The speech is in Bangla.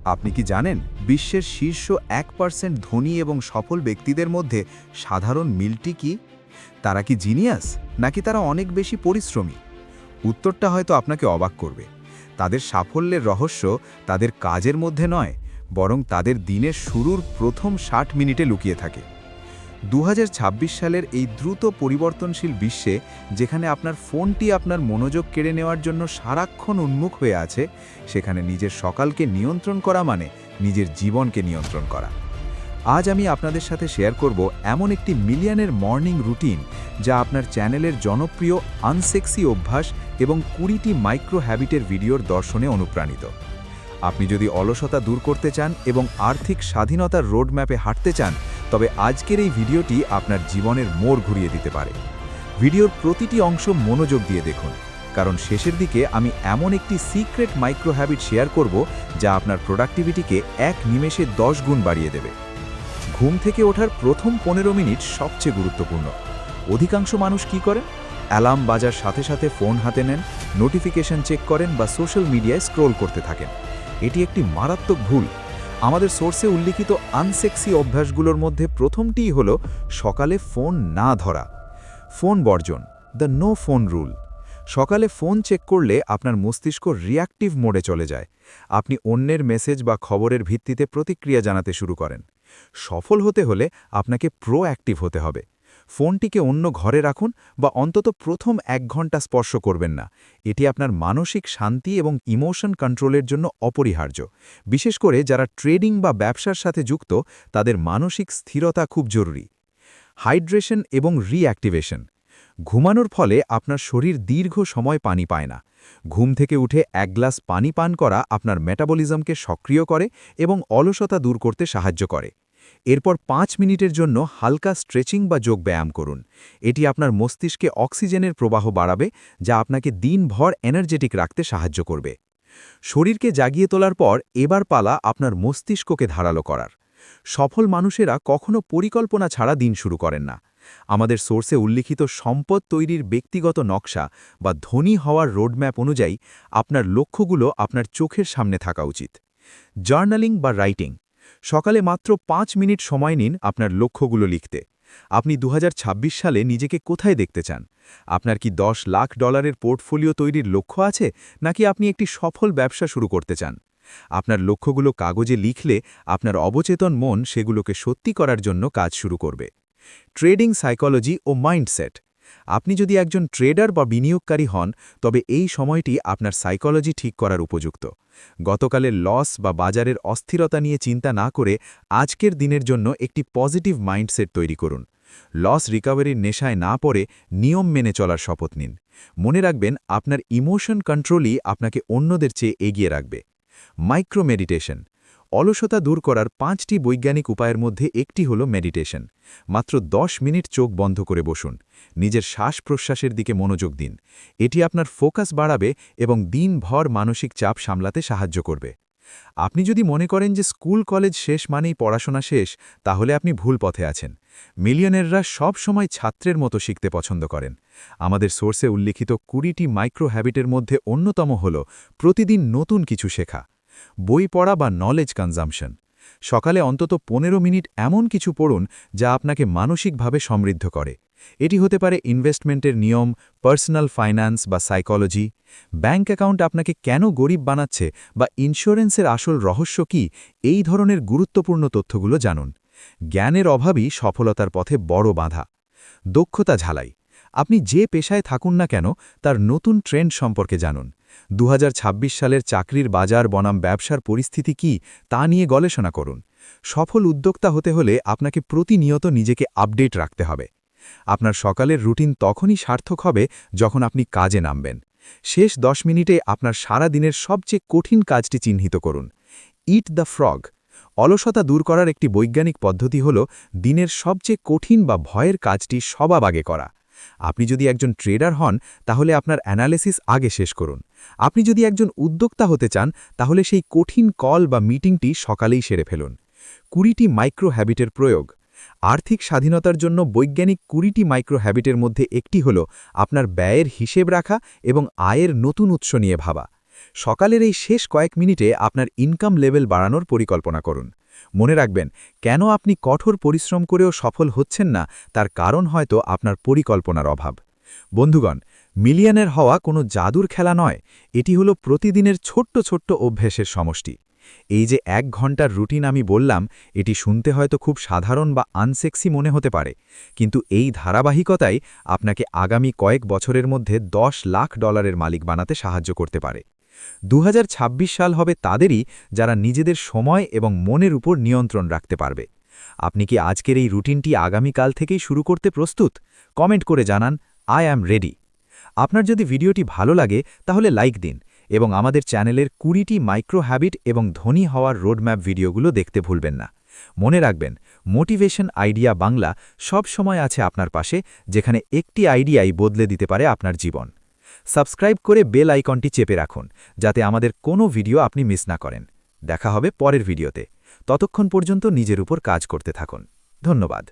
আপনি কি জানেন বিশ্বের শীর্ষ 1% ধনী এবং সফল ব্যক্তিদের মধ্যে সাধারণ মিলটি কি? তারা কি জিনিয়াস নাকি তারা অনেক বেশি পরিশ্রমী? উত্তরটা হয়তো আপনাকে অবাক করবে। তাদের সাফল্যের রহস্য তাদের কাজের মধ্যে নয়, বরং তাদের দিনের শুরুর প্রথম 60 মিনিটে লুকিয়ে থাকে। 2026 সালের এই দ্রুত পরিবর্তনশীল বিশ্বে, যেখানে আপনার ফোনটি আপনার মনোযোগ কেড়ে নেওয়ার জন্য সারাক্ষণ উন্মুখ হয়ে আছে, সেখানে নিজের সকালকে নিয়ন্ত্রণ করা মানে নিজের জীবনকে নিয়ন্ত্রণ করা। আজ আমি আপনাদের সাথে শেয়ার করব এমন একটি মিলিয়নের মর্নিং রুটিন, যা আপনার চ্যানেলের জনপ্রিয় আনসেক্সি অভ্যাস এবং 20টি মাইক্রো হ্যাবিটের ভিডিওর দর্শনে অনুপ্রাণিত। আপনি যদি অলসতা দূর করতে চান এবং আর্থিক স্বাধীনতার রোডম্যাপে হাঁটতে চান, তবে আজকের এই ভিডিওটি আপনার জীবনের মোড় ঘুরিয়ে দিতে পারে। ভিডিওর প্রতিটি অংশ মনোযোগ দিয়ে দেখুন, কারণ শেষের দিকে আমি এমন একটি সিক্রেট মাইক্রো হ্যাবিট শেয়ার করব, যা আপনার প্রোডাক্টিভিটিকে এক নিমেষে 10 গুণ বাড়িয়ে দেবে। ঘুম থেকে ওঠার প্রথম 15 মিনিট সবচেয়ে গুরুত্বপূর্ণ। অধিকাংশ মানুষ কি করেন? অ্যালার্ম বাজার সাথে সাথে ফোন হাতে নেন, নোটিফিকেশন চেক করেন বা সোশ্যাল মিডিয়ায় স্ক্রোল করতে থাকেন। এটি একটি মারাত্মক ভুল। আমাদের সোর্সে উল্লিখিত আনসেক্সি অভ্যাসগুলোর মধ্যে প্রথমটিই হল সকালে ফোন না ধরা। ফোন বর্জন, দ্য নো ফোন রুল। সকালে ফোন চেক করলে আপনার মস্তিষ্ক রিঅ্যাক্টিভ মোডে চলে যায়। আপনি অন্যের মেসেজ বা খবরের ভিত্তিতে প্রতিক্রিয়া জানাতে শুরু করেন। সফল হতে হলে আপনাকে প্রোঅ্যাক্টিভ হতে হবে। ফোনটিকে অন্য ঘরে রাখুন বা অন্তত প্রথম 1 ঘন্টা স্পর্শ করবেন না। এটি আপনার মানসিক শান্তি এবং ইমোশন কন্ট্রোলের জন্য অপরিহার্য। বিশেষ করে যারা ট্রেডিং বা ব্যবসার সাথে যুক্ত, তাদের মানসিক স্থিরতা খুব জরুরি। হাইড্রেশন এবং রিঅ্যাক্টিভেশন। ঘুমানোর ফলে আপনার শরীর দীর্ঘ সময় পানি পায় না। ঘুম থেকে উঠে 1 গ্লাস পানি পান করা আপনার মেটাবলিজমকে সক্রিয় করে এবং অলসতা দূর করতে সাহায্য করে। এরপর 5 মিনিটের জন্য হালকা স্ট্রেচিং বা যোগব্যায়াম করুন। এটি আপনার মস্তিষ্কে অক্সিজেনের প্রবাহ বাড়াবে, যা আপনাকে দিনভর এনার্জেটিক রাখতে সাহায্য করবে। শরীরকে জাগিয়ে তোলার পর এবার পালা আপনার মস্তিষ্ককে ধারালো করার। সফল মানুষেরা কখনো পরিকল্পনা ছাড়া দিন শুরু করেন না। আমাদের সোর্সে উল্লিখিত সম্পদ তৈরির ব্যক্তিগত নকশা বা ধনী হওয়ার রোডম্যাপ অনুযায়ী আপনার লক্ষ্যগুলো আপনার চোখের সামনে থাকা উচিত। জার্নালিং বা রাইটিং। সকালে মাত্র 5 মিনিট সময় নিন আপনার লক্ষ্যগুলো লিখতে। আপনি 2026 সালে নিজেকে কোথায় দেখতে চান? আপনার কি $10 লাখ পোর্টফোলিও তৈরির লক্ষ্য আছে, নাকি আপনি একটি সফল ব্যবসা শুরু করতে চান? আপনার লক্ষ্যগুলো কাগজে লিখলে আপনার অবচেতন মন সেগুলোকে সত্যি করার জন্য কাজ শুরু করবে। ট্রেডিং সাইকোলজি ও মাইন্ডসেট। আপনি যদি একজন ট্রেডার বা বিনিয়োগকারী হন, তবে এই সময়টি আপনার সাইকোলজি ঠিক করার উপযুক্ত। গতকালের লস বা বাজারের অস্থিরতা নিয়ে চিন্তা না করে আজকের দিনের জন্য একটি পজিটিভ মাইন্ডসেট তৈরি করুন। লস রিকভারির নেশায় না পড়ে নিয়ম মেনে চলার শপথ নিন। মনে রাখবেন, আপনার ইমোশন কন্ট্রোলই আপনাকে অন্যদের চেয়ে এগিয়ে রাখবে। Micro meditation. অলসতা দূর করার 5টি বৈজ্ঞানিক উপায়ের মধ্যে একটি হল মেডিটেশন। মাত্র 10 মিনিট চোখ বন্ধ করে বসুন। নিজের শ্বাস-প্রশ্বাসের দিকে মনোযোগ দিন। এটি আপনার ফোকাস বাড়াবে এবং দিনভর মানসিক চাপ সামলাতে সাহায্য করবে। আপনি যদি মনে করেন যে স্কুল কলেজ শেষ মানেই পড়াশোনা শেষ, তাহলে আপনি ভুল পথে আছেন। মিলিয়নেররা সব সময় ছাত্রের মতো শিখতে পছন্দ করেন। আমাদের সোর্সে উল্লিখিত 20টি মাইক্রো হ্যাবিটের মধ্যে অন্যতম হল প্রতিদিন নতুন কিছু শেখা। বই পড়া বা নলেজ কনজাম্পশন। সকালে অন্তত 15 মিনিট এমন কিছু পড়ুন যা আপনাকে মানসিকভাবে সমৃদ্ধ করে। এটি হতে পারে ইনভেস্টমেন্টের নিয়ম, পার্সোনাল ফাইন্যান্স বা সাইকোলজি। ব্যাংক অ্যাকাউন্ট আপনাকে কেন গরিব বানাচ্ছে বা ইন্স্যুরেন্সের আসল রহস্য কি, এই ধরনের গুরুত্বপূর্ণ তথ্যগুলো জানুন। জ্ঞানের অভাবই সফলতার পথে বড় বাধা। দক্ষতা ঝালাই। আপনি যে পেশায় থাকুন না কেন, তার নতুন ট্রেন্ড সম্পর্কে জানুন। 2026 সালের চাকরির বাজার বনাম ব্যবসার পরিস্থিতি কি, তা নিয়ে গবেষণা করুন। সফল উদ্যোক্তা হতে হলে আপনাকে প্রতিনিয়ত নিজেকে আপডেট রাখতে হবে। আপনার সকালের রুটিন তখনই সার্থক হবে যখন আপনি কাজে নামবেন। শেষ 10 মিনিটে আপনার সারা দিনের সবচেয়ে কঠিন কাজটি চিহ্নিত করুন। ইট দ্য ফ্রগ। অলসতা দূর করার একটি বৈজ্ঞানিক পদ্ধতি হল দিনের সবচেয়ে কঠিন বা ভয়ের কাজটি সবার আগে করা। আপনি যদি একজন ট্রেডার হন, তাহলে আপনার অ্যানালিসিস আগে শেষ করুন। আপনি যদি একজন উদ্যোক্তা হতে চান, তাহলে সেই কঠিন কল বা মিটিংটি সকালেই সেরে ফেলুন। 20টি মাইক্রো হ্যাবিটের প্রয়োগ। আর্থিক স্বাধীনতার জন্য বৈজ্ঞানিক 20টি মাইক্রো হ্যাবিটের মধ্যে একটি হল আপনার ব্যয়ের হিসেব রাখা এবং আয়ের নতুন উৎস নিয়ে ভাবা। সকালের এই শেষ কয়েক মিনিটে আপনার ইনকাম লেভেল বাড়ানোর পরিকল্পনা করুন। মনে রাখবেন, কেন আপনি কঠোর পরিশ্রম করেও সফল হচ্ছেন না তার কারণ হয়তো আপনার পরিকল্পনার অভাব। বন্ধুগণ, মিলিয়নের হওয়া কোনো জাদুর খেলা নয়, এটি হলো প্রতিদিনের ছোট্ট ছোট্ট অভ্যাসের সমষ্টি। এই যে 1 ঘন্টার রুটিন আমি বললাম, এটি শুনতে হয়তো খুব সাধারণ বা আনসেক্সি মনে হতে পারে, কিন্তু এই ধারাবাহিকতাই আপনাকে আগামী কয়েক বছরের মধ্যে $10 লাখ মালিক বানাতে সাহায্য করতে পারে। 2026 সাল হবে তাদেরই যারা নিজেদের সময় এবং মনের উপর নিয়ন্ত্রণ রাখতে পারবে। আপনি কি আজকের এই রুটিনটি আগামীকাল থেকেই শুরু করতে প্রস্তুত? কমেন্ট করে জানান, আই অ্যাম রেডি। আপনার যদি ভিডিওটি ভালো লাগে তাহলে লাইক দিন এবং আমাদের চ্যানেলের 20টি মাইক্রো হ্যাবিট এবং ধনী হওয়ার রোডম্যাপ ভিডিওগুলো দেখতে ভুলবেন না। মনে রাখবেন, মোটিভেশন আইডিয়া বাংলা সব সময় আছে আপনার পাশে, যেখানে একটি আইডিয়াই বদলে দিতে পারে আপনার জীবন। সাবস্ক্রাইব করে বেল আইকনটি চেপে রাখুন, যাতে আমাদের কোনো ভিডিও আপনি মিস না করেন। দেখা হবে পরের ভিডিওতে। ততক্ষণ পর্যন্ত নিজের উপর কাজ করতে থাকুন। ধন্যবাদ।